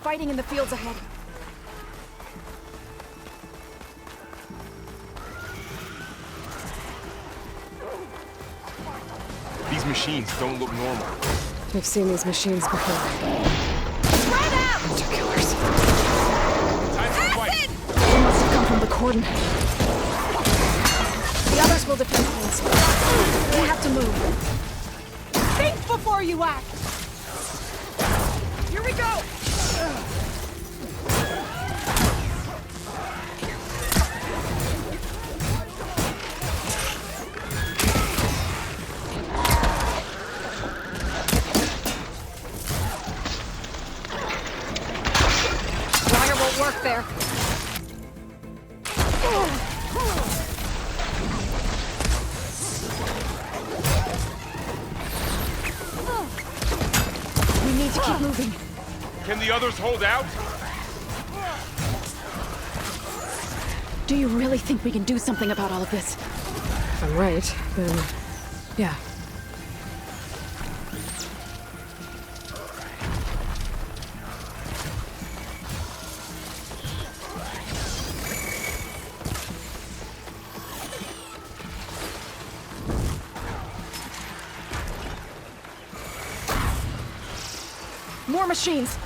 fighting in the fields ahead. These machines don't look normal. I've seen these machines before. Spread out! Hunter killers. Time to fight. Acid! They must have come from the cordon. The others will defend points. We have to move. Think before you act! Here we go! Wire won't work there. We need to keep moving. Can the others hold out? Do you really think we can do something about all of this? If I'm right, then yeah. More machines!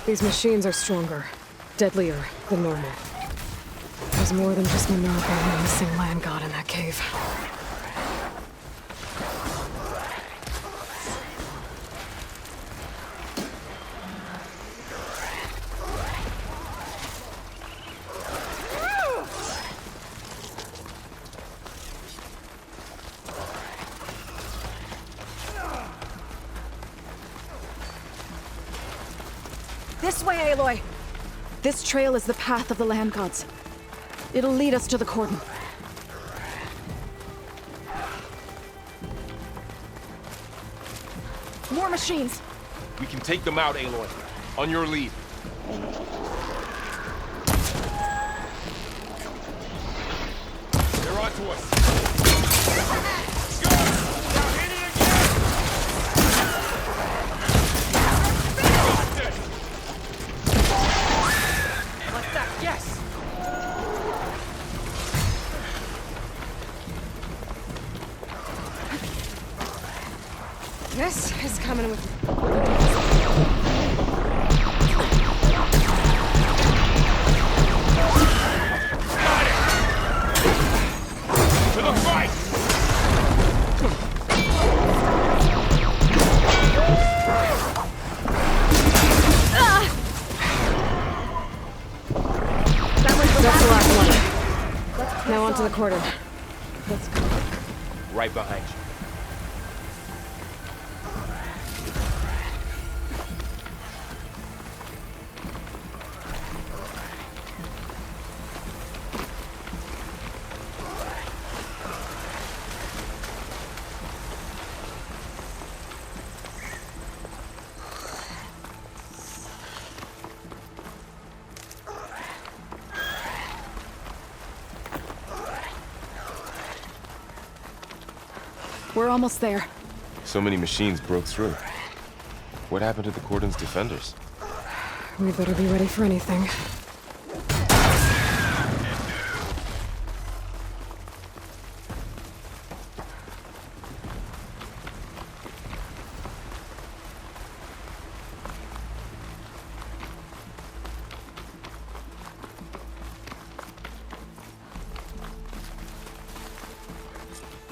These machines are stronger, deadlier than normal. There's more than just Minerva and the missing land god in that cave. This way, Aloy! This trail is the path of the land gods. It'll lead us to the cordon. More machines! We can take them out, Aloy. On your lead. They're onto us. Let's go! Now hit it again! Got this! Like that, yes! This is coming with... Got it! To the fight! That was the That's the last last one. Now onto the cordon. Let's go. Right behind you. We're almost there. So many machines broke through. What happened to the cordon's defenders? We better be ready for anything.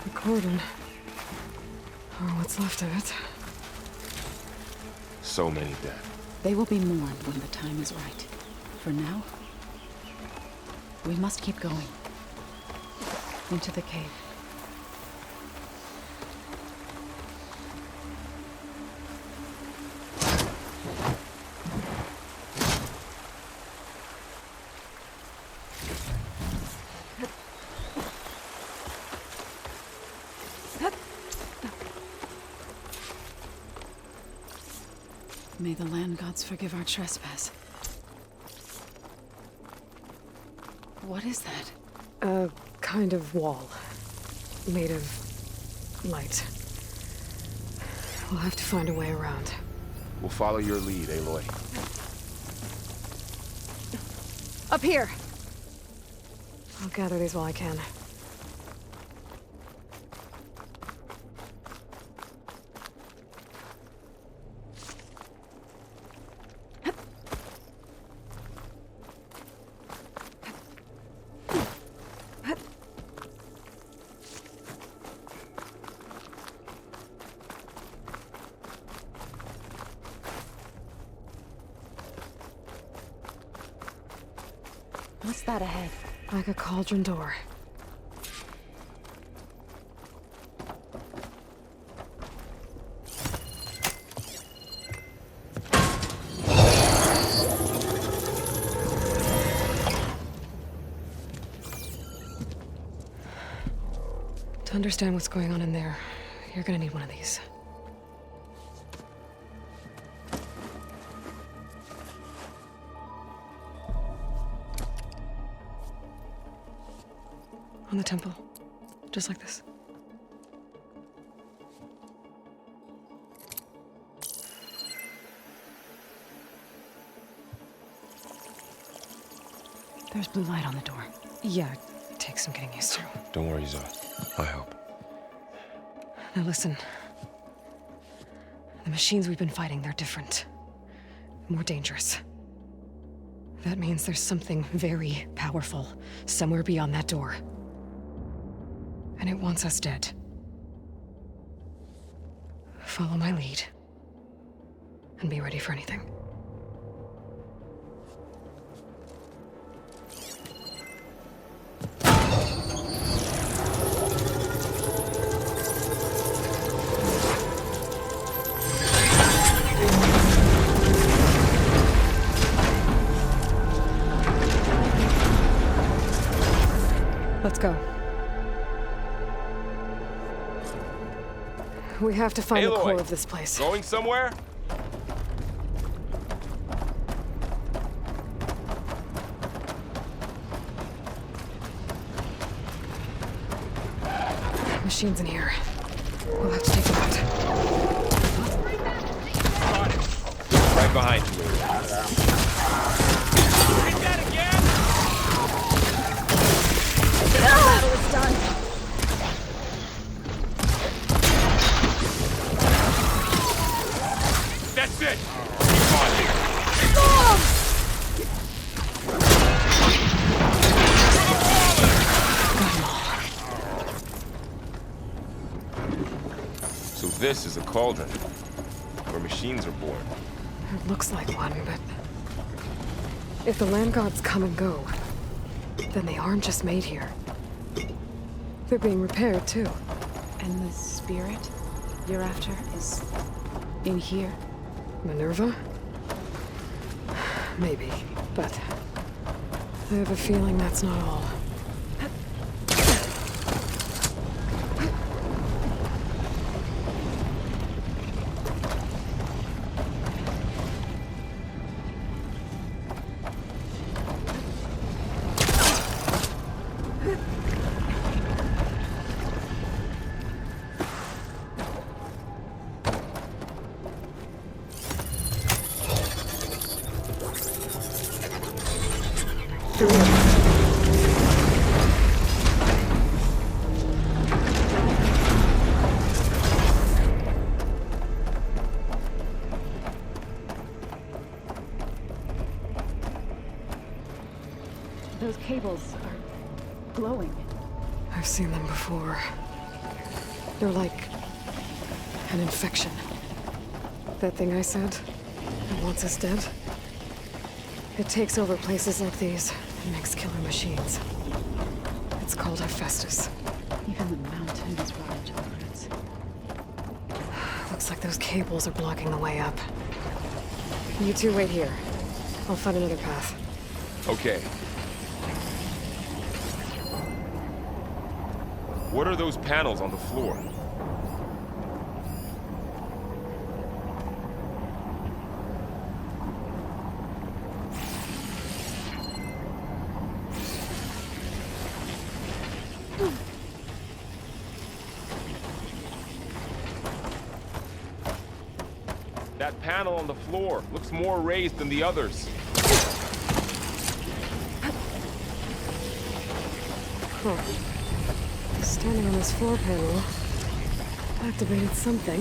The cordon. Or what's left of it. So many dead. They will be mourned when the time is right. For now, we must keep going. Into the cave. May the land gods forgive our trespass. What is that? A kind of wall. Made of light. We'll have to find a way around. We'll follow your lead, Aloy. Up here! I'll gather these while I can. What's that ahead? Like a cauldron door. To understand what's going on in there, you're gonna need one of these. On the temple. Just like this. There's blue light on the door. Yeah, it takes some getting used to. Don't worry, Zoe. I help. Now listen. The machines we've been fighting, they're different. More dangerous. That means there's something very powerful somewhere beyond that door. And it wants us dead. Follow my lead. And be ready for anything. Let's go. We have to find the Aloy, core of this place. Going somewhere? Machines in here. We'll have to take them out. Got it. Right behind you. Take that again! The battle is done. That's it! Keep on here! So this is a cauldron, where machines are born. It looks like one, but... if the land gods come and go, then they aren't just made here. They're being repaired, too. And the spirit you're after is in here? Minerva? Maybe, but... I have a feeling that's not all. Those cables are glowing. I've seen them before. They're like... an infection. That thing I said, that wants us dead? It takes over places like these and makes killer machines. It's called Hephaestus. Even the mountain is ravaged over it. Looks like those cables are blocking the way up. You two wait here. I'll find another path. Okay. What are those panels on the floor? That panel on the floor looks more raised than the others. Huh. Standing on this floor panel activated something.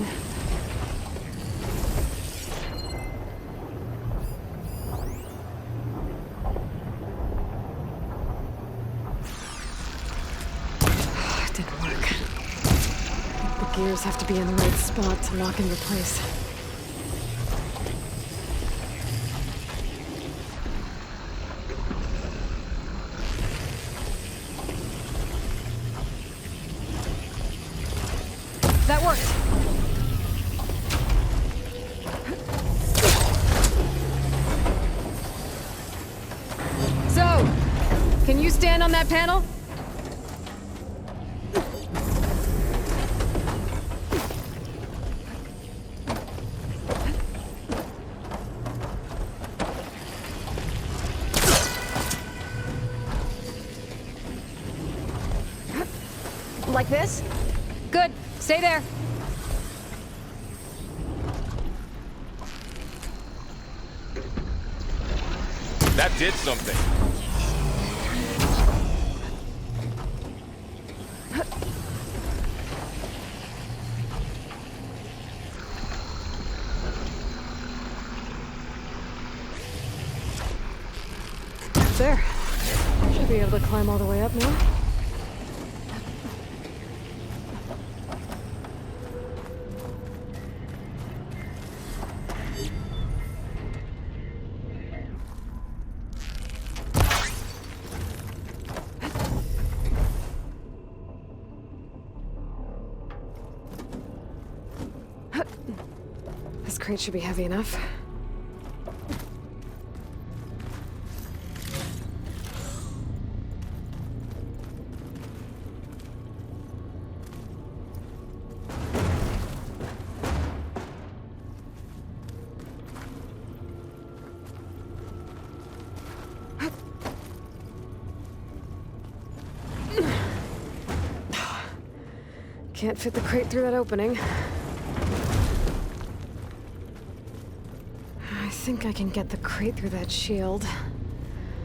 It didn't work. The gears have to be in the right spot to lock into place. That worked! So, can you stand on that panel? Like this? Good. Stay there. That did something. There. Should be able to climb all the way up now. This crate should be heavy enough. Can't fit the crate through that opening. I think I can get the crate through that shield,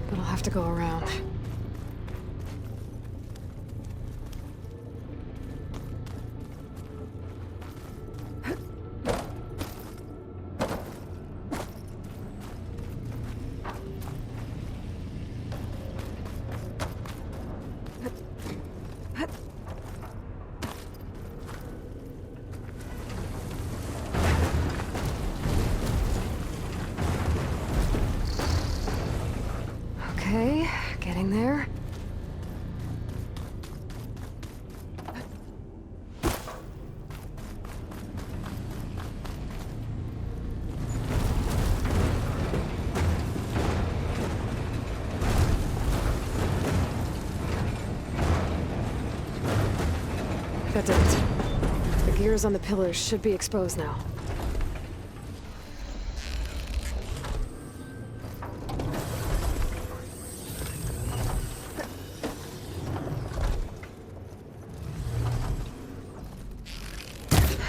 but I'll have to go around. Okay, getting there. That did it. The gears on the pillars should be exposed now.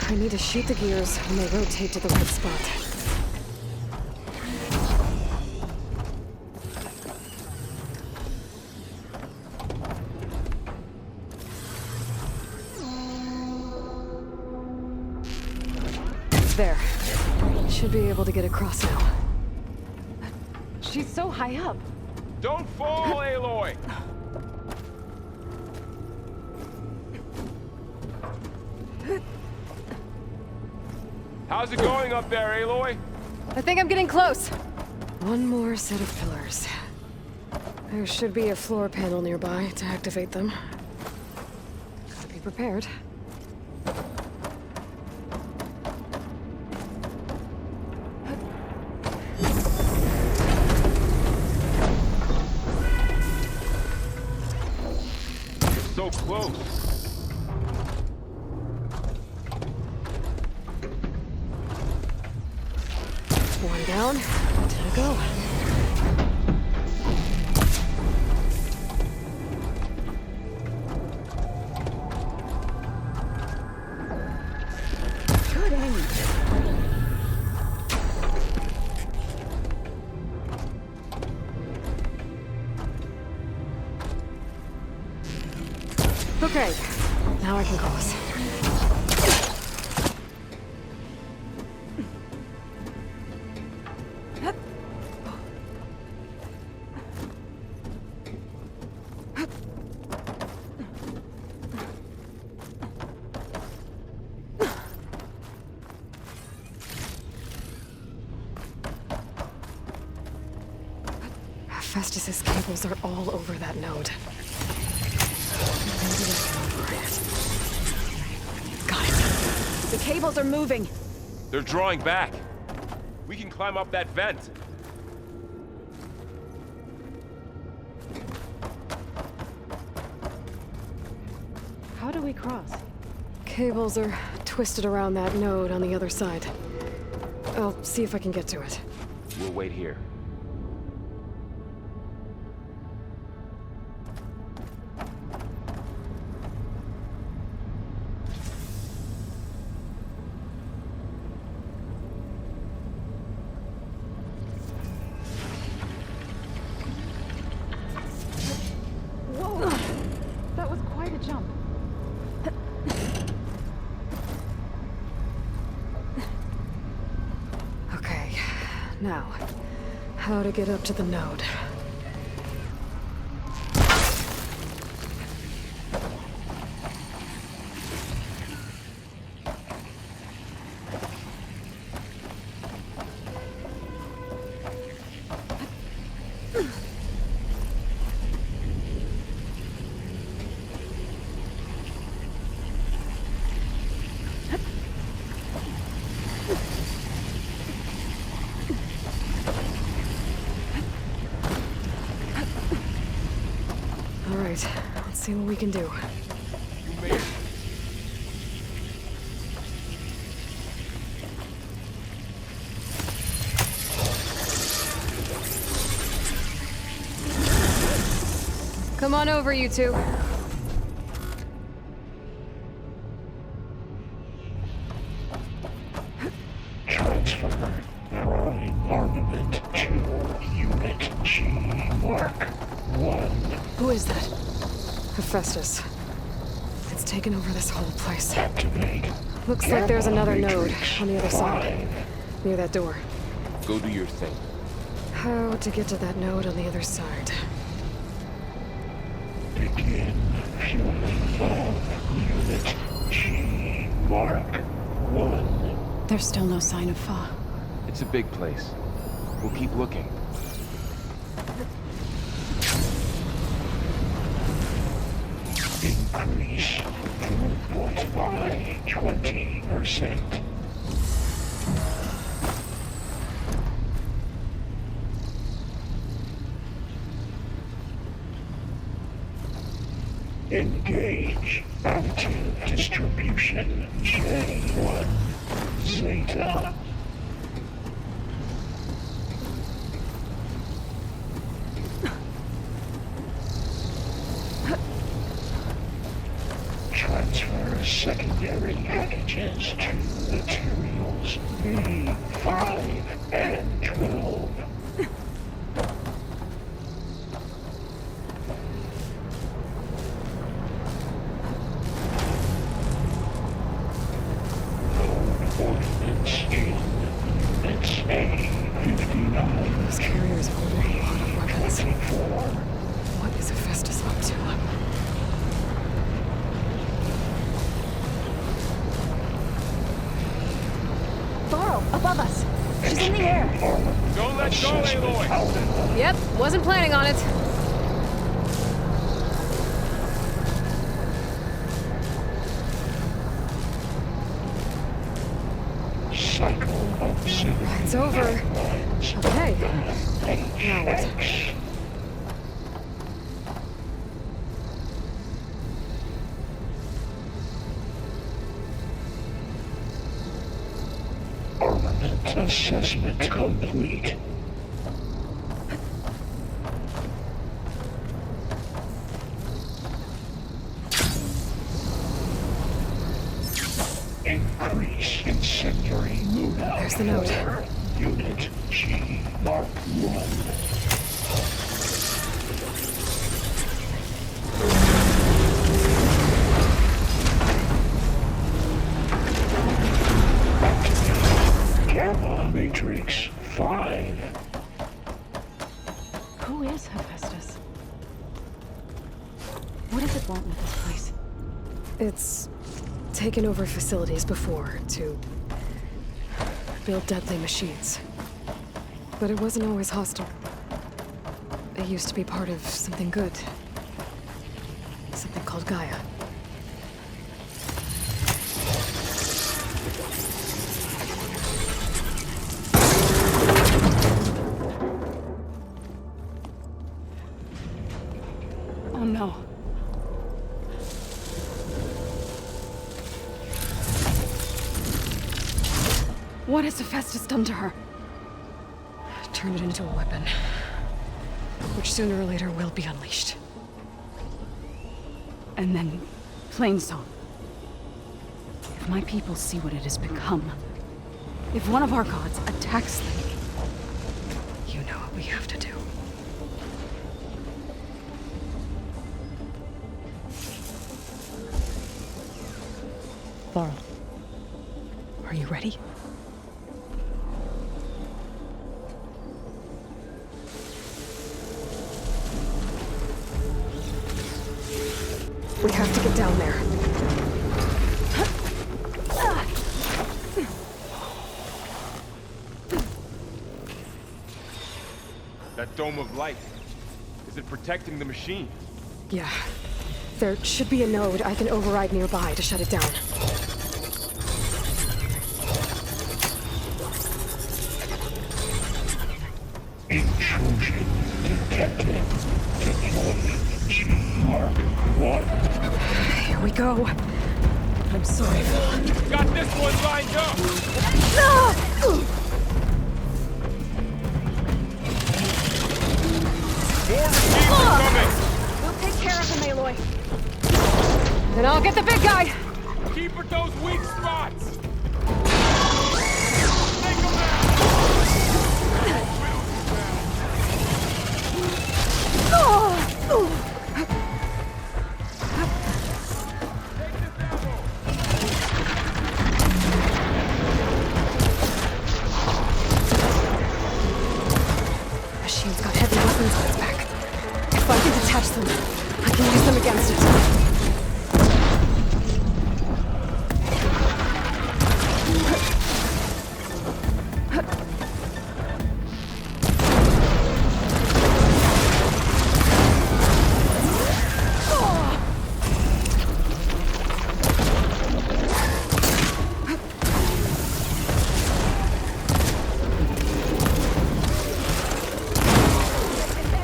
I need to shoot the gears when they rotate to the right spot. There. Should be able to get across now. She's so high up. Don't fall, Aloy! How's it going up there, Aloy? I think I'm getting close. One more set of pillars. There should be a floor panel nearby to activate them. Gotta be prepared. So close. One down, 10 to go. Good aim. Okay, now I can cross. Festus's cables are all over that node. Maybe I can override it. Got it. The cables are moving. They're drawing back. We can climb up that vent. How do we cross? Cables are twisted around that node on the other side. I'll see if I can get to it. We'll wait here. Whoa! That was quite a jump. Okay, now, how to get up to the node? All right, let's see what we can do. You made it. Come on over, you two. Transfer drawing armament to Unit G Mark 1. Who is that? Hephaestus. It's taken over this whole place. Activate. Looks like there's another node Matrix on the other side, 5. near that door. Go do your thing. How to get to that node on the other side? Begin fueling all Unit G Mark 1. There's still no sign of Fa. It's a big place. We'll keep looking. Increase throughput by 20%. Engage active distribution J1 Zeta. Transfer secondary packages to materials B5 and 12. Ordnance in Units A59. Those carriers hold a lot of weapons. 24. What is Hephaestus up to? Varro, above us. She's in the air. Don't let go, Aloy! Yep, wasn't planning on it. Cycle auxiliary It's over. lines. Okay. Now what? HX. Armament assessment complete. Increase incendiary moon out. There's the note. for Unit G Mark 1. Gamma Matrix 5. Who is Hephaestus? What does it want with this place? It's taken over facilities before to build deadly machines. But it wasn't always hostile. It used to be part of something good. Something called Gaia. Oh no. What has Hephaestus done to her? Turned it into a weapon. Which sooner or later will be unleashed. And then, Plainsong. If my people see what it has become, if one of our gods attacks them, You know what we have to do. Varl, Are you ready? We have to get down there. That dome of light. Is it protecting the machine? Yeah. There should be a node I can override nearby to shut it down. Intrusion detected. Deploying G Mark 1. Here we go. I'm sorry, Phil. Got this one lined up! More machines are coming! We'll take care of him, Aloy. Then I'll get the big guy! Keep at those weak spots! Take them out! Machine's got heavy weapons on its back. If I can detach them, I can use them against it.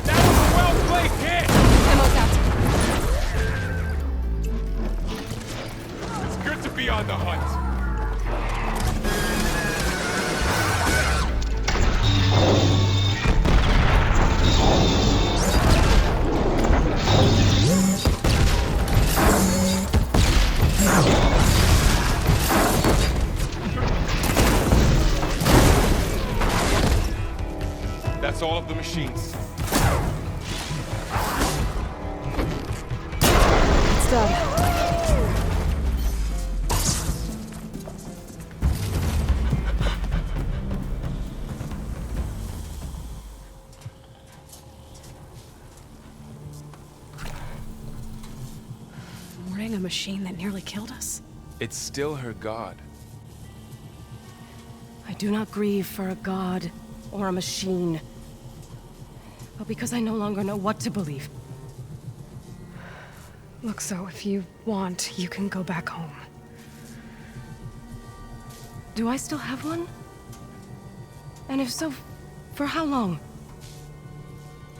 That was a well-placed hit! Ammo's out. It's good to be on the hunt. That's all of the machines. It's done. thwarting a machine that nearly killed us? It's still her god. I do not grieve for a god or a machine, but because I no longer know what to believe. Look, so if you want, you can go back home. Do I still have one? And if so, for how long?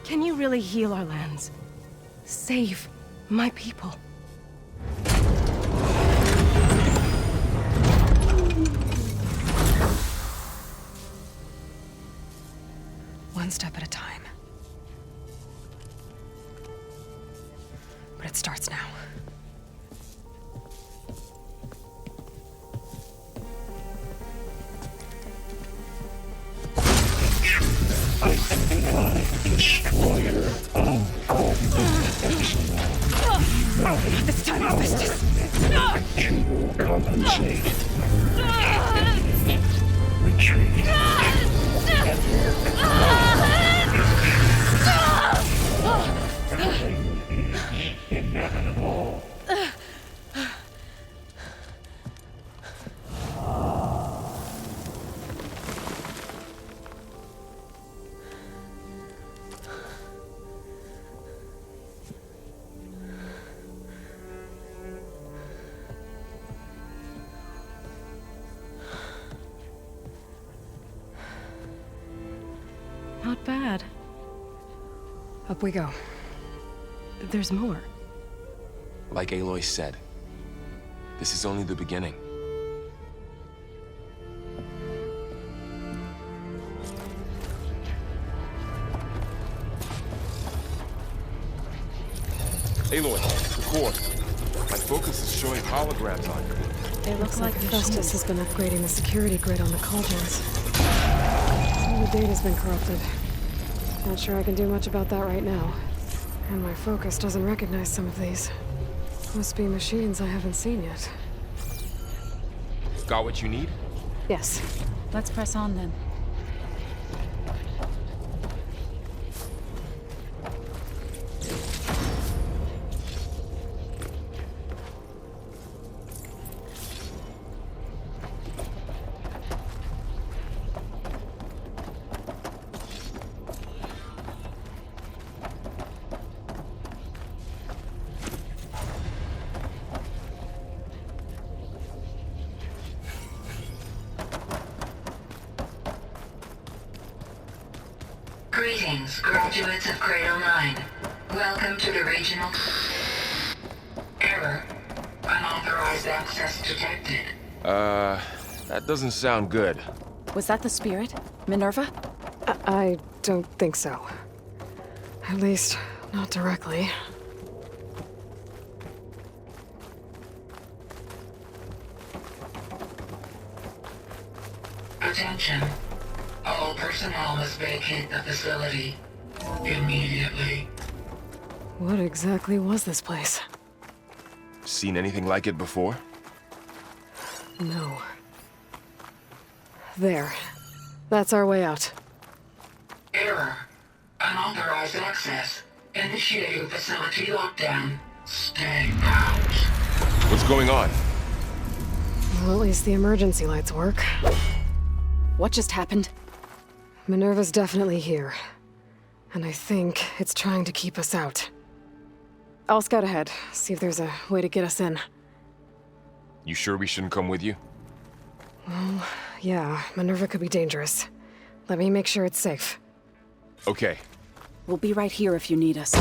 Can you really heal our lands? Save my people? One step at a time. But it starts now. Destroyer of excellence. This time I'll fist To compensate. retreat. Everything is inevitable. Not bad. Up we go. There's more. Like Aloy said, this is only the beginning. Aloy, the core. My focus is showing holograms on you. They look like Festus machines. has been upgrading the security grid on the cauldrons. Some of the data's been corrupted. Not sure I can do much about that right now. And my focus doesn't recognize some of these. Must be machines I haven't seen yet. Got what you need? Yes. Let's press on then. Greetings, graduates of Cradle 9. Welcome to the regional... Error. Unauthorized access detected. That doesn't sound good. Was that the spirit? Minerva? I don't think so. At least, not directly. Attention. All personnel must vacate the facility. Immediately. What exactly was this place? Seen anything like it before? No. There. That's our way out. Error. Unauthorized access. Initiating facility lockdown. Stay out. What's going on? Well, at least the emergency lights work. What just happened? Minerva's definitely here. And I think it's trying to keep us out. I'll scout ahead, see if there's a way to get us in. You sure we shouldn't come with you? Well, yeah, Minerva could be dangerous. Let me make sure it's safe. Okay. We'll be right here if you need us.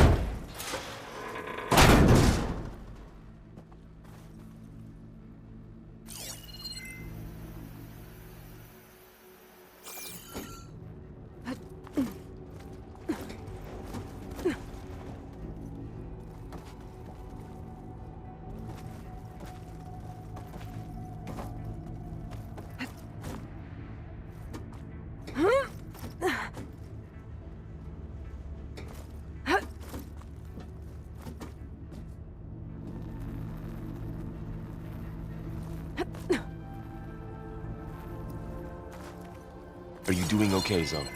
Are you doing okay, Zoe?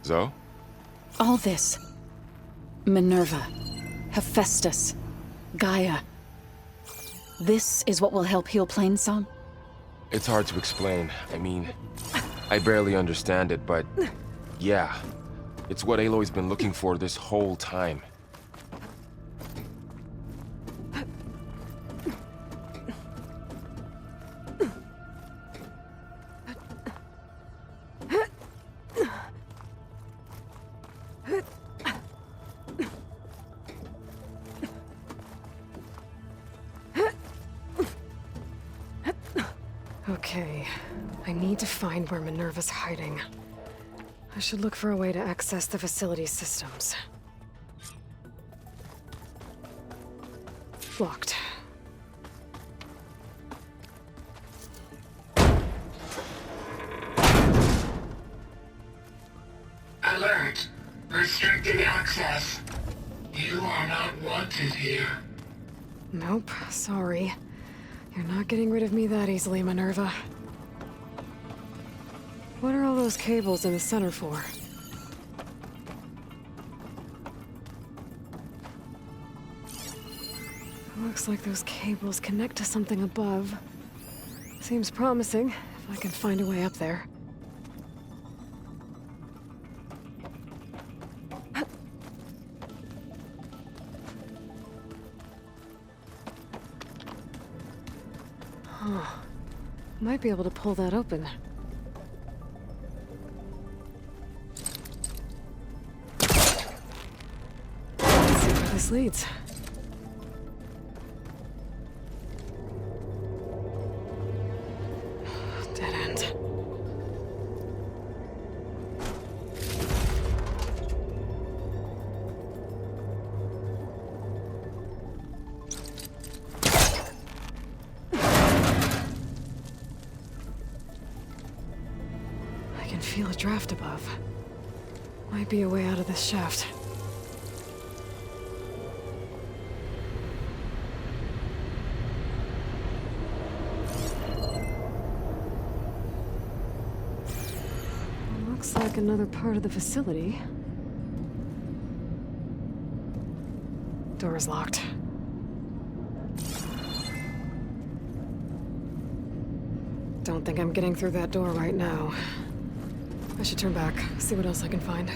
Zoe? All this. Minerva. Hephaestus. Gaia. This is what will help heal Plainsong? It's hard to explain. I mean, I barely understand it, but yeah. It's what Aloy's been looking for this whole time. Okay, I need to find where Minerva's hiding. I should look for a way to access the facility's systems. Locked. Alert. Restricted access. You are not wanted here. Nope, sorry. You're not getting rid of me that easily, Minerva. What are all those cables in the center for? Looks like those cables connect to something above. Seems promising, if I can find a way up there. Huh. Might be able to pull that open. Let's see where this leads. Dead end. I can feel a draft above. Might be a way out of this shaft. Looks like another part of the facility. Door is locked. Don't think I'm getting through that door right now. I should turn back, see what else I can find.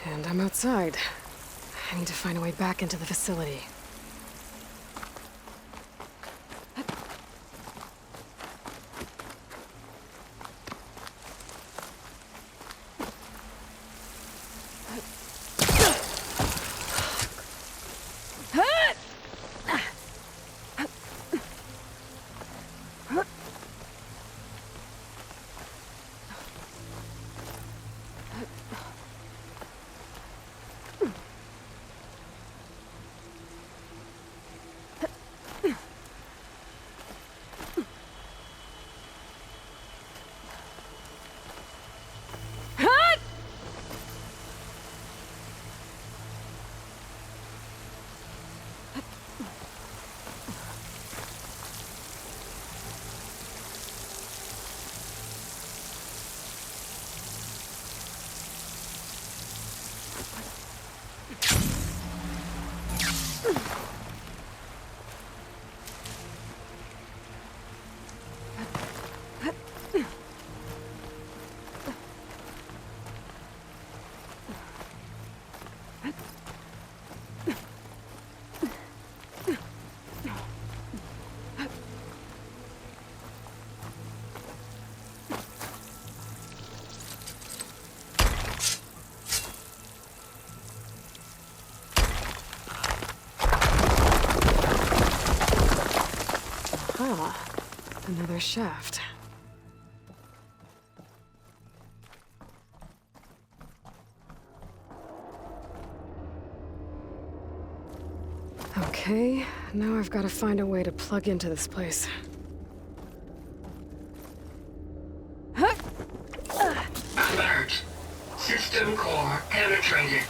And I'm outside. I need to find a way back into the facility. Ah, another shaft. Okay, now I've got to find a way to plug into this place. Alert. System core penetrated.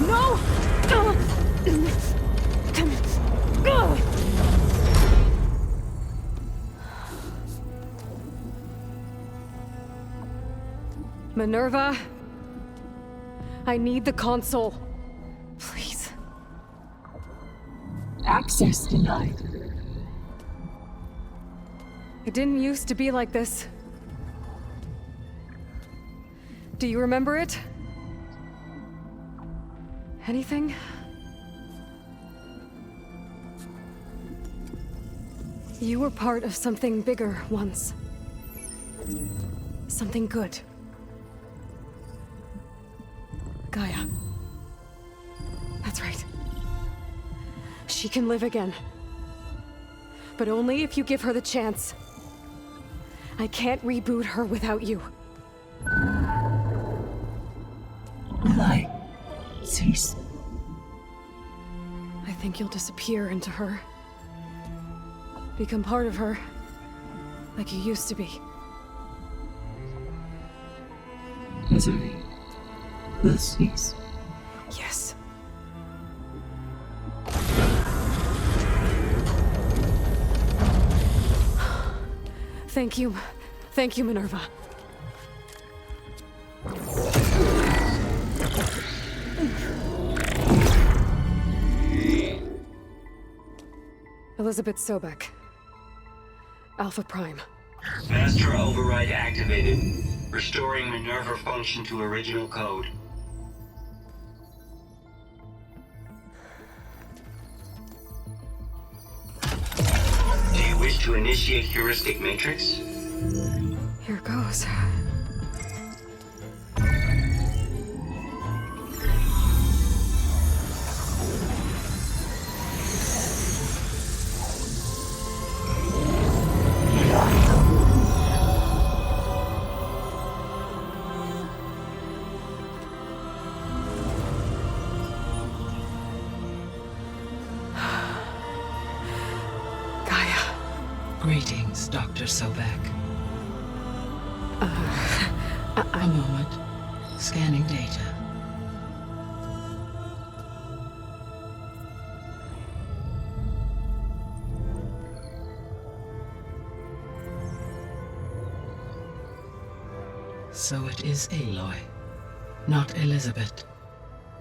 No! Minerva, I need the console. Please. Access denied. It didn't used to be like this. Do you remember it? Anything? You were part of something bigger once. Something good. Gaia. That's right. She can live again. But only if you give her the chance. I can't reboot her without you. Aloy, cease. I think you'll disappear into her. Become part of her, like you used to be. Misery will cease. Yes. Thank you. Thank you, Minerva. Elizabeth Sobek. Alpha Prime. Master override activated. Restoring Minerva function to original code. Do you wish to initiate heuristic matrix? Here goes. Greetings, Dr. Sobek. A moment. Scanning data. So it is Aloy, not Elizabeth.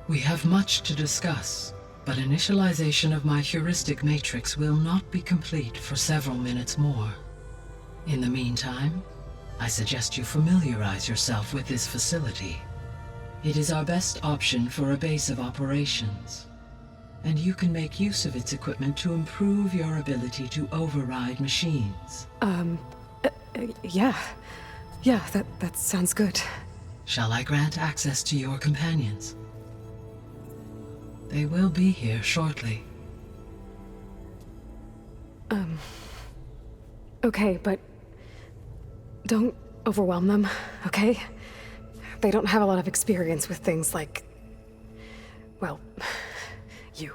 We have much to discuss, but initialization of my heuristic matrix will not be complete for several minutes more. In the meantime, I suggest you familiarize yourself with this facility. It is our best option for a base of operations, and you can make use of its equipment to improve your ability to override machines. Yeah. Yeah, that sounds good. Shall I grant access to your companions? They will be here shortly. Okay, but don't overwhelm them, okay? They don't have a lot of experience with things like, well, you.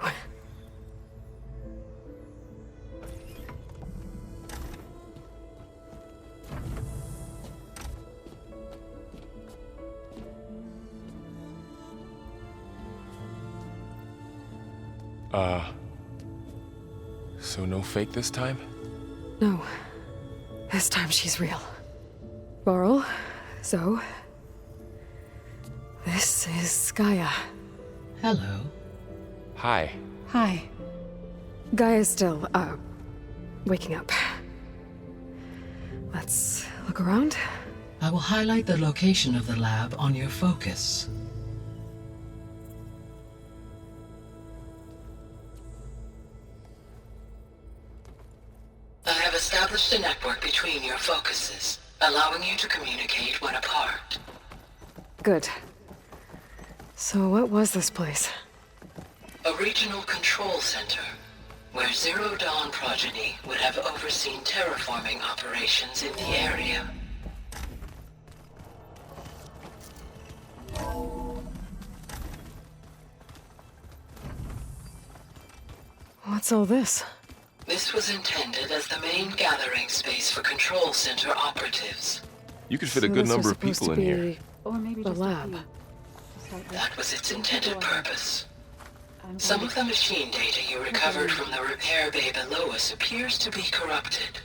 So no fake this time? No. This time she's real. Varl, Zoe. This is Gaia. Hello. Hi. Hi. Gaia's still, waking up. Let's look around. I will highlight the location of the lab on your focus. I have established a network between your focuses, allowing you to communicate when apart. Good. So what was this place? A regional control center, where Zero Dawn progeny would have overseen terraforming operations in the area. What's all this? This was intended as the main gathering space for control center operatives. You could fit So a good this number was of people supposed in to here. be Or maybe the just a lab. few. Slightly. That was its intended purpose. I'm Some going of the machine data you recovered from the repair bay below us appears to be corrupted.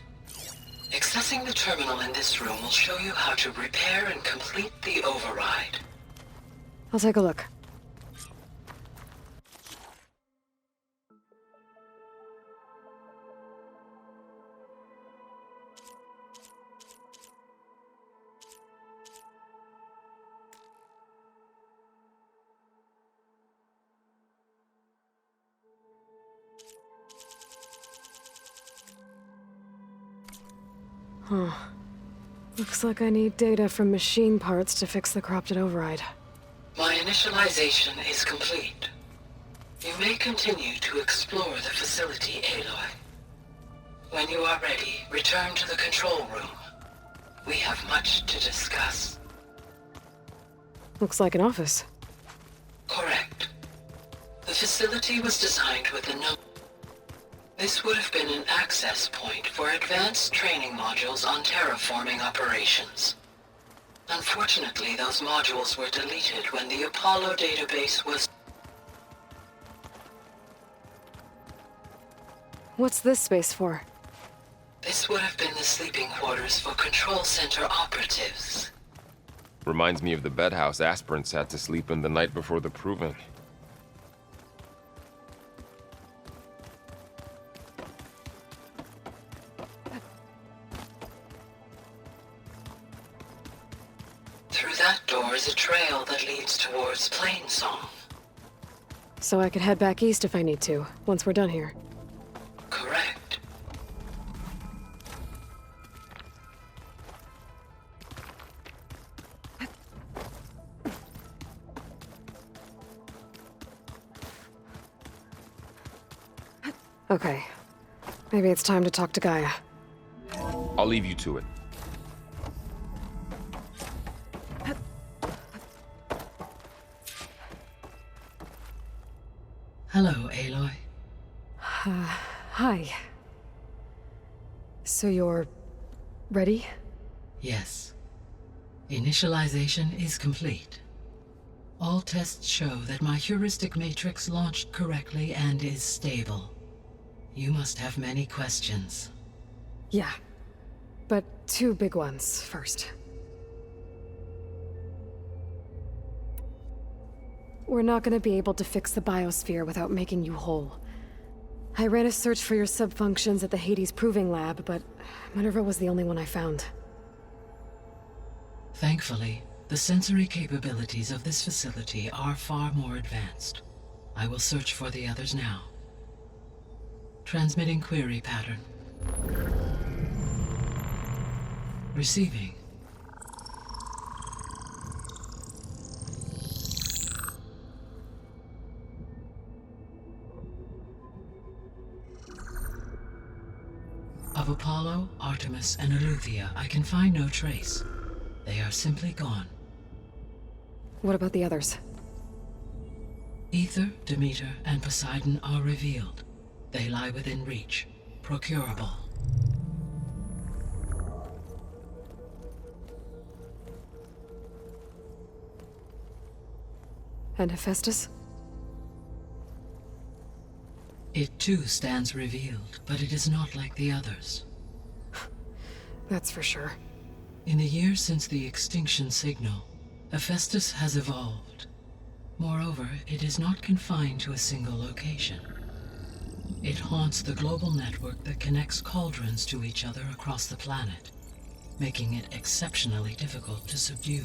Accessing the terminal in this room will show you how to repair and complete the override. I'll take a look. Huh. Looks like I need data from machine parts to fix the corrupted override. My Initialization is complete. You may continue to explore the facility, Aloy. When you are ready, return to the control room. We have much to discuss. Looks like an office. Correct. The facility was designed with a number. This would have been an access point for advanced training modules on terraforming operations. Unfortunately, those modules were deleted when the Apollo database was... What's this space for? This would have been the sleeping quarters for control center operatives. Reminds me of the bedhouse aspirants had to sleep in the night before the proving. Through that door is a trail that leads towards Plainsong. So I could head back east if I need to, once we're done here. Correct. Okay. Maybe it's time to talk to Gaia. I'll leave you to it. Hello, Aloy. Hi. So you're... ready? Yes. Initialization is complete. All tests show that my heuristic matrix launched correctly and is stable. You must have many questions. Yeah. But two big ones first. We're not gonna be able to fix the biosphere without making you whole. I ran a search for your subfunctions at the Hades Proving Lab, but Minerva was the only one I found. Thankfully, the sensory capabilities of this facility are far more advanced. I will search for the others now. Transmitting query pattern. Receiving. Of Apollo, Artemis, and Eleuthia, I can find no trace. They are simply gone. What about the others? Ether, Demeter, and Poseidon are revealed. They lie within reach, procurable. And Hephaestus? It too stands revealed, but it is not like the others. That's for sure. In the years since the extinction signal, Hephaestus has evolved. Moreover, it is not confined to a single location. It haunts the global network that connects cauldrons to each other across the planet, making it exceptionally difficult to subdue.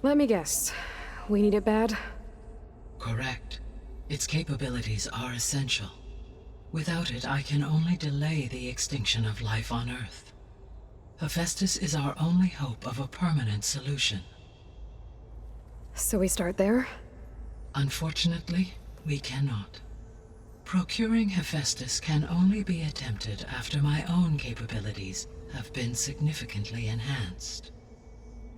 Let me guess. We need it bad? Correct. Its capabilities are essential. Without it, I can only delay the extinction of life on Earth. Hephaestus is our only hope of a permanent solution. So we start there? Unfortunately, we cannot. Procuring Hephaestus can only be attempted after my own capabilities have been significantly enhanced.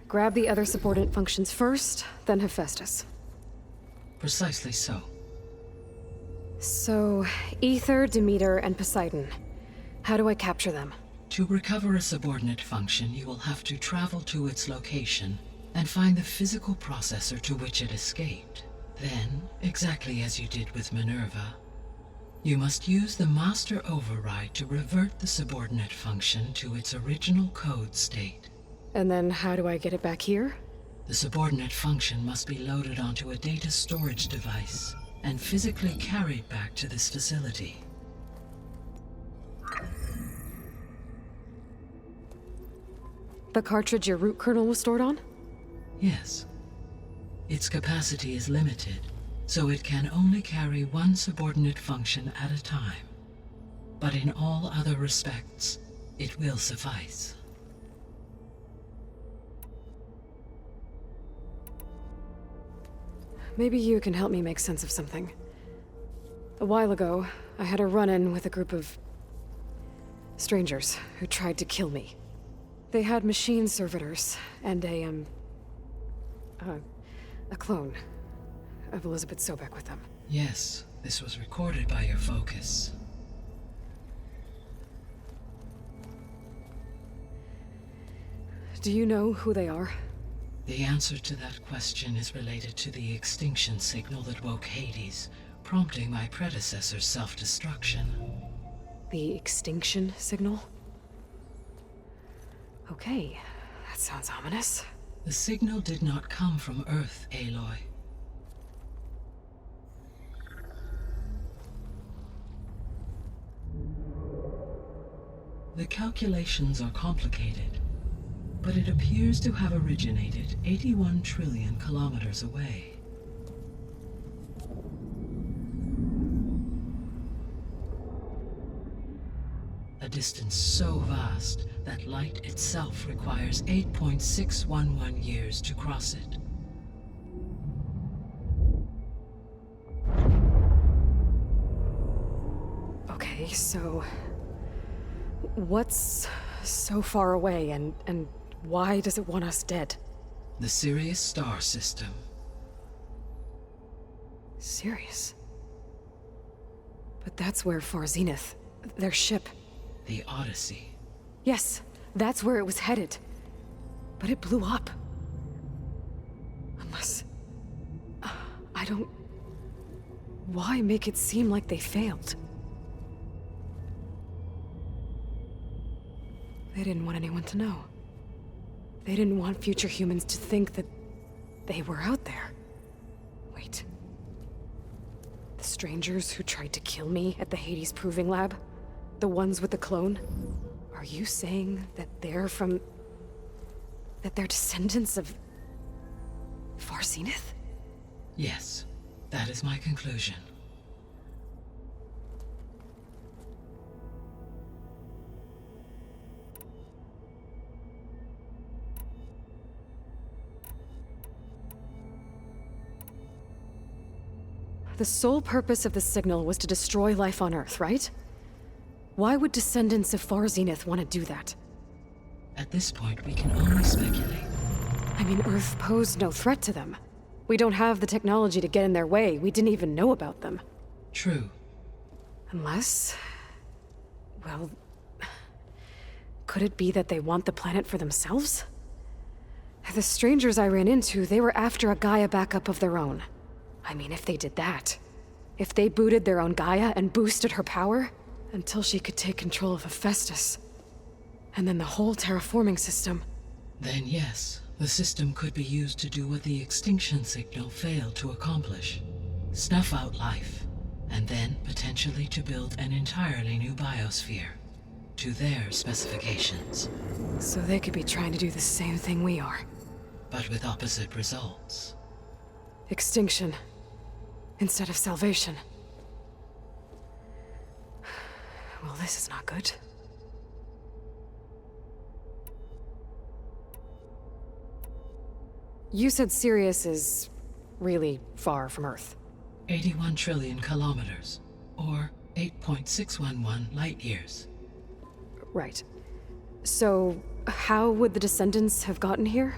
Grab the other subordinate functions first, then Hephaestus. Precisely so. So, Ether, Demeter, and Poseidon. How do I capture them? To recover a subordinate function, you will have to travel to its location and find the physical processor to which it escaped. Then, exactly as you did with Minerva, you must use the master override to revert the subordinate function to its original code state. And then how do I get it back here? The subordinate function must be loaded onto a data storage device and physically carried back to this facility. The cartridge your root kernel was stored on? Yes. Its capacity is limited, so it can only carry one subordinate function at a time. But in all other respects, it will suffice. maybe you can help me make sense of something. A while ago, I had a run-in with a group of strangers who tried to kill me. They had machine servitors and a clone of Elizabeth Sobek with them. Yes, this was recorded by your focus. Do you know who they are? The answer to that question is related to the extinction signal that woke Hades, prompting my predecessor's self-destruction. The extinction signal? Okay, that sounds ominous. The signal did not come from Earth, Aloy. The calculations are complicated, but it appears to have originated 81 trillion kilometers away. A distance so vast that light itself requires 8.611 years to cross it. Okay, so what's so far away and why does it want us dead? The Sirius star system. Sirius? But that's where Far Zenith, their ship. The Odyssey. Yes, that's where it was headed. But it blew up. Unless... I don't... Why make it seem like they failed? They didn't want anyone to know. They didn't want future humans to think that they were out there. Wait. The strangers who tried to kill me at the Hades Proving Lab? The ones with the clone? Are you saying that they're from... that they're descendants of... Far Zenith? Yes, that is my conclusion. The sole purpose of the signal was to destroy life on Earth, right? Why would descendants of Far Zenith want to do that? At this point, we can only speculate. I mean, Earth posed no threat to them. We don't have the technology to get in their way. We didn't even know about them. True. Unless... well... could it be that they want the planet for themselves? The strangers I ran into, they were after a Gaia backup of their own. I mean, if they did that... if they booted their own Gaia and boosted her power... until she could take control of Hephaestus. And then the whole terraforming system. Then yes, the system could be used to do what the extinction signal failed to accomplish. Snuff out life, and then potentially to build an entirely new biosphere. To their specifications. So they could be trying to do the same thing we are. But with opposite results. Extinction. Instead of salvation. Well, this is not good. You said Sirius is really far from Earth. 81 trillion kilometers, or 8.611 light years. Right. So, how would the descendants have gotten here?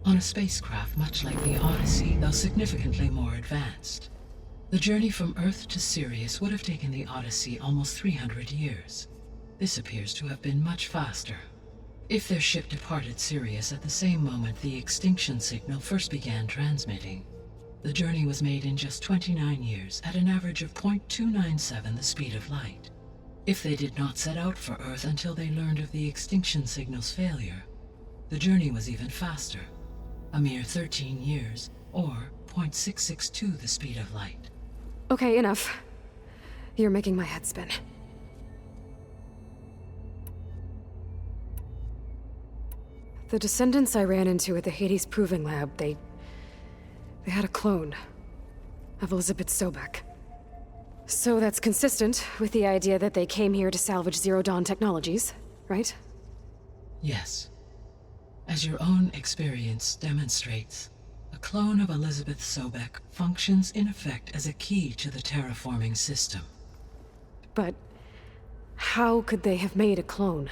On a spacecraft much like the Odyssey, though significantly more advanced. The journey from Earth to Sirius would have taken the Odyssey almost 300 years. This appears to have been much faster. If their ship departed Sirius at the same moment the extinction signal first began transmitting, the journey was made in just 29 years at an average of 0.297 the speed of light. If they did not set out for Earth until they learned of the extinction signal's failure, the journey was even faster, a mere 13 years, or 0.662 the speed of light. Okay, enough. You're making my head spin. The descendants I ran into at the Hades Proving Lab, they had a clone of Elizabeth Sobek. So that's consistent with the idea that they came here to salvage Zero Dawn technologies, right? Yes. As your own experience demonstrates, A clone of Elizabeth Sobek functions in effect as a key to the terraforming system. But how could they have made a clone?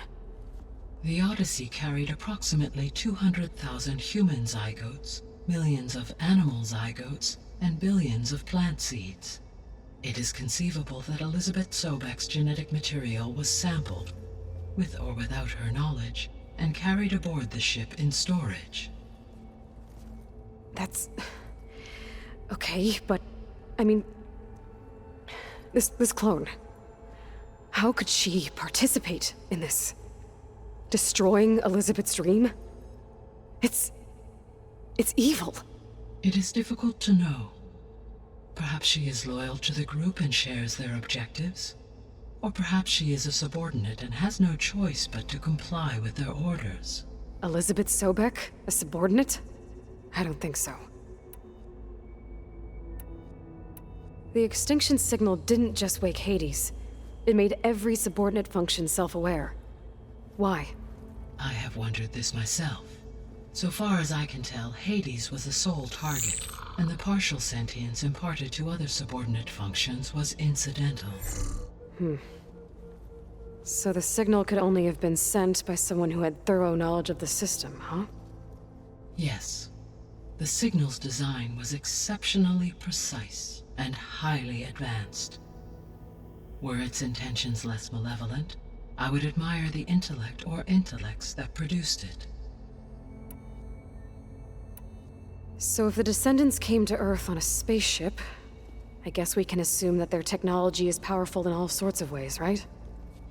The Odyssey carried approximately 200,000 human zygotes, millions of animal zygotes, and billions of plant seeds. It is conceivable that Elizabeth Sobek's genetic material was sampled, with or without her knowledge, and carried aboard the ship in storage. That's... okay, but... I mean... This clone... How could she participate in this? Destroying Elizabeth's dream? It's evil. It is difficult to know. Perhaps she is loyal to the group and shares their objectives. Or perhaps she is a subordinate and has no choice but to comply with their orders. Elizabeth Sobek? A subordinate? I don't think so. The extinction signal didn't just wake Hades. It made every subordinate function self-aware. Why? I have wondered this myself. So far as I can tell, Hades was the sole target, and the partial sentience imparted to other subordinate functions was incidental. So the signal could only have been sent by someone who had thorough knowledge of the system, huh? Yes. The signal's design was exceptionally precise and highly advanced. Were its intentions less malevolent, I would admire the intellect or intellects that produced it. So if the descendants came to Earth on a spaceship, I guess we can assume that their technology is powerful in all sorts of ways, right?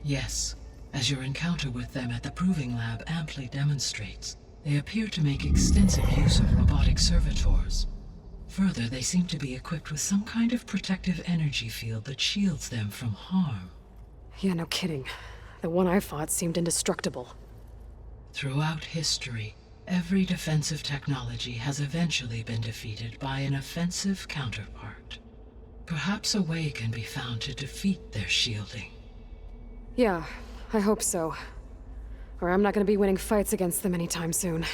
Yes, as your encounter with them at the Proving Lab amply demonstrates, they appear to make extensive use of robotic servitors. Further, they seem to be equipped with some kind of protective energy field that shields them from harm. Yeah, no kidding. The one I fought seemed indestructible. Throughout history, every defensive technology has eventually been defeated by an offensive counterpart. Perhaps a way can be found to defeat their shielding. Yeah, I hope so. Or I'm not gonna be winning fights against them anytime soon.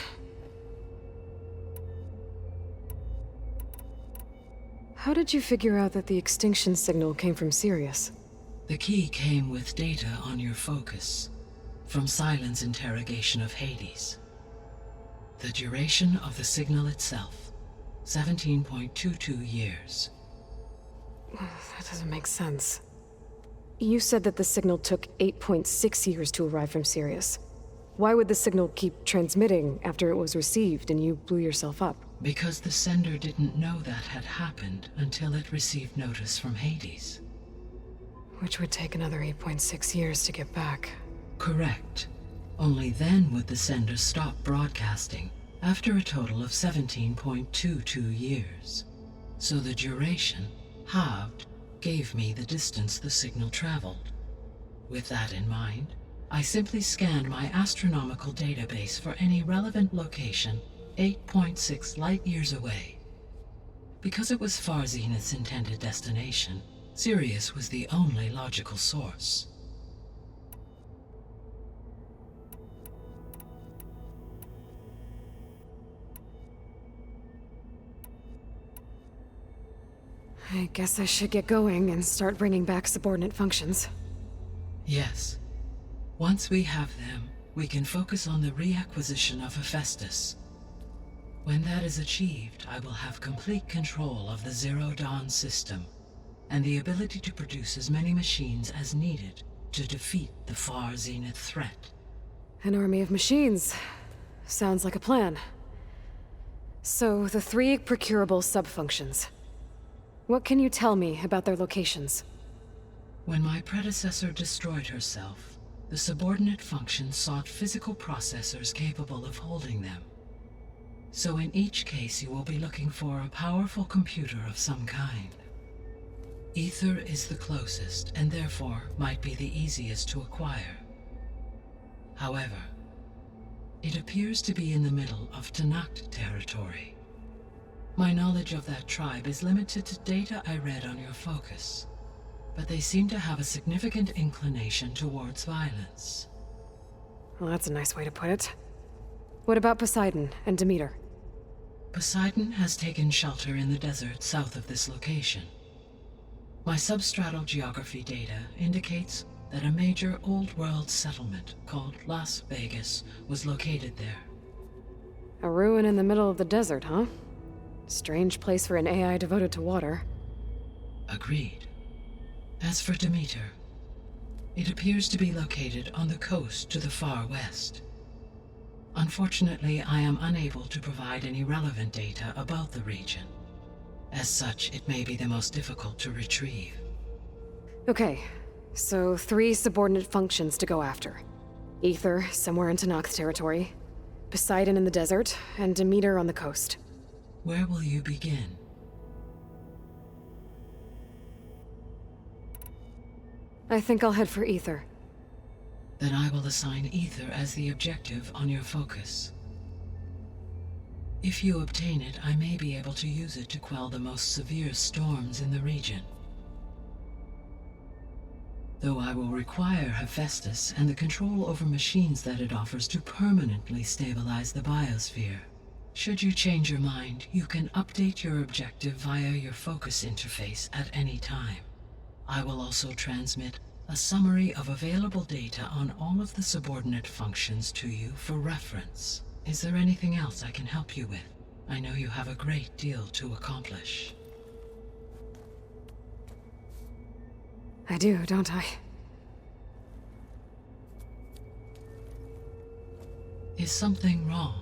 How did you figure out that the extinction signal came from Sirius? The key came with data on your focus, from Silent's interrogation of Hades. The duration of the signal itself, 17.22 years. That doesn't make sense. You said that the signal took 8.6 years to arrive from Sirius. Why would the signal keep transmitting after it was received and you blew yourself up? Because the sender didn't know that had happened until it received notice from Hades. Which would take another 8.6 years to get back. Correct. Only then would the sender stop broadcasting, after a total of 17.22 years. So the duration, halved, gave me the distance the signal traveled. With that in mind, I simply scanned my astronomical database for any relevant location 8.6 light-years away. Because it was Far Zenith's intended destination, Sirius was the only logical source. I guess I should get going and start bringing back subordinate functions. Yes. Once we have them, we can focus on the reacquisition of Hephaestus. When that is achieved, I will have complete control of the Zero Dawn system, and the ability to produce as many machines as needed to defeat the Far Zenith threat. An army of machines. Sounds like a plan. So, the 3 procurable subfunctions. What can you tell me about their locations? When my predecessor destroyed herself, the subordinate functions sought physical processors capable of holding them. So in each case you will be looking for a powerful computer of some kind. Ether is the closest, and therefore might be the easiest to acquire. However, it appears to be in the middle of Tanakh territory. My knowledge of that tribe is limited to data I read on your focus, but they seem to have a significant inclination towards violence. Well, that's a nice way to put it. What about Poseidon and Demeter? Poseidon has taken shelter in the desert south of this location. My substratal geography data indicates that a major old-world settlement called Las Vegas was located there. A ruin in the middle of the desert, huh? Strange place for an AI devoted to water. Agreed. As for Demeter, it appears to be located on the coast to the far west. Unfortunately, I am unable to provide any relevant data about the region. As such, it may be the most difficult to retrieve. Okay, so 3 subordinate functions to go after. Ether, somewhere in Tanakh territory. Poseidon in the desert, and Demeter on the coast. Where will you begin? I think I'll head for Ether. Then I will assign Ether as the objective on your focus. If you obtain it, I may be able to use it to quell the most severe storms in the region. Though I will require Hephaestus and the control over machines that it offers to permanently stabilize the biosphere. Should you change your mind, you can update your objective via your focus interface at any time. I will also transmit a summary of available data on all of the subordinate functions to you for reference. Is there anything else I can help you with? I know you have a great deal to accomplish. I do, don't I? Is something wrong?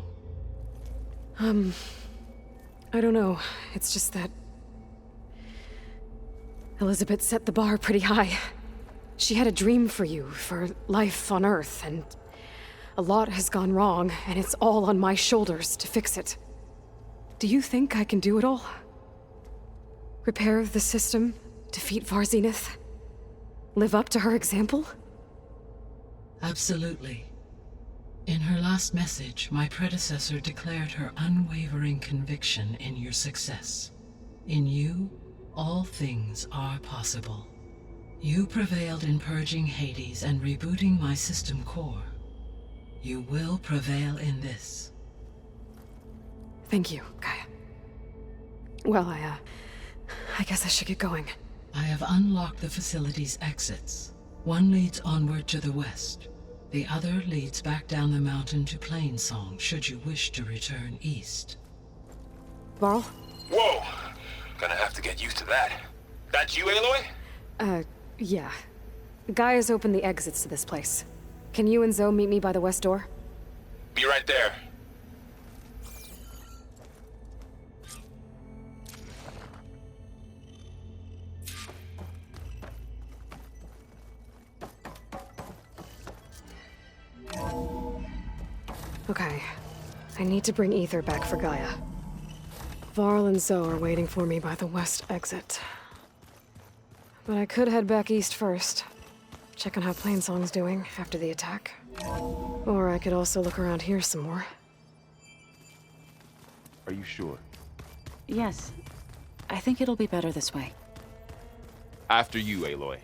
I don't know. It's just that Elizabeth set the bar pretty high. She had a dream for you, for life on Earth, and a lot has gone wrong, and it's all on my shoulders to fix it. Do you think I can do it all? Repair the system, defeat Varzenith, live up to her example? Absolutely. In her last message, my predecessor declared her unwavering conviction in your success. In you, all things are possible. You prevailed in purging Hades and rebooting my system core. You will prevail in this. Thank you, Gaia. Well, I guess I should get going. I have unlocked the facility's exits. One leads onward to the west. The other leads back down the mountain to Plainsong, should you wish to return east. Varl? Whoa! Gonna have to get used to that. That's you, Aloy? Yeah. Gaia's opened the exits to this place. Can you and Zoe meet me by the west door? Be right there. Okay. I need to bring Ether back for Gaia. Varl and Zoe are waiting for me by the west exit. But I could head back east first. Check on how Plainsong's doing after the attack. Or I could also look around here some more. Are you sure? Yes. I think it'll be better this way. After you, Aloy.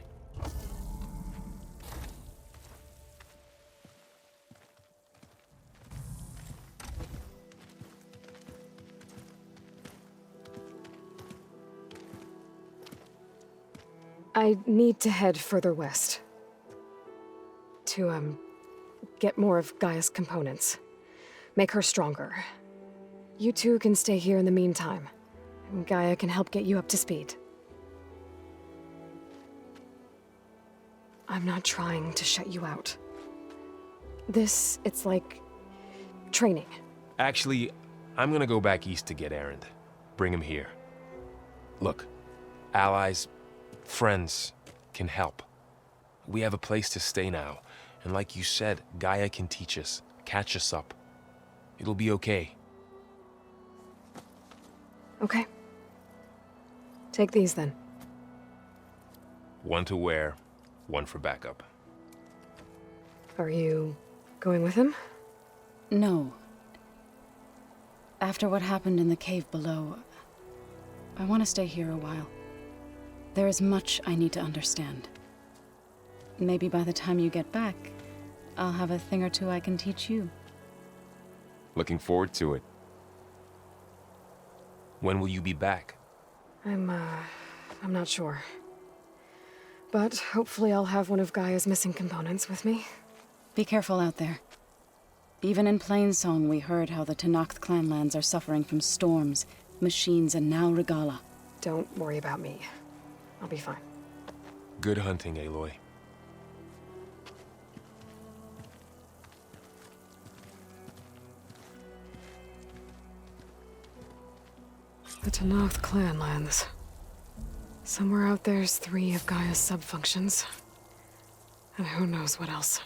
I need to head further west. To, get more of Gaia's components. Make her stronger. You two can stay here in the meantime. And Gaia can help get you up to speed. I'm not trying to shut you out. It's like training. Actually, I'm gonna go back east to get Erend. Bring him here. Look, allies, friends can help. We have a place to stay now, and like you said, Gaia can teach us, catch us up. It'll be okay. Okay. Take these then. One to wear, one for backup. Are you going with him? No. After what happened in the cave below, I want to stay here a while. There is much I need to understand. Maybe by the time you get back, I'll have a thing or two I can teach you. Looking forward to it. When will you be back? I'm not sure. But hopefully I'll have one of Gaia's missing components with me. Be careful out there. Even in Plainsong, we heard how the Tenakth clanlands are suffering from storms, machines, and now Regala. Don't worry about me. I'll be fine. Good hunting, Aloy. The Tenakth clanlands. Somewhere out there's 3 of Gaia's sub-functions. And who knows what else.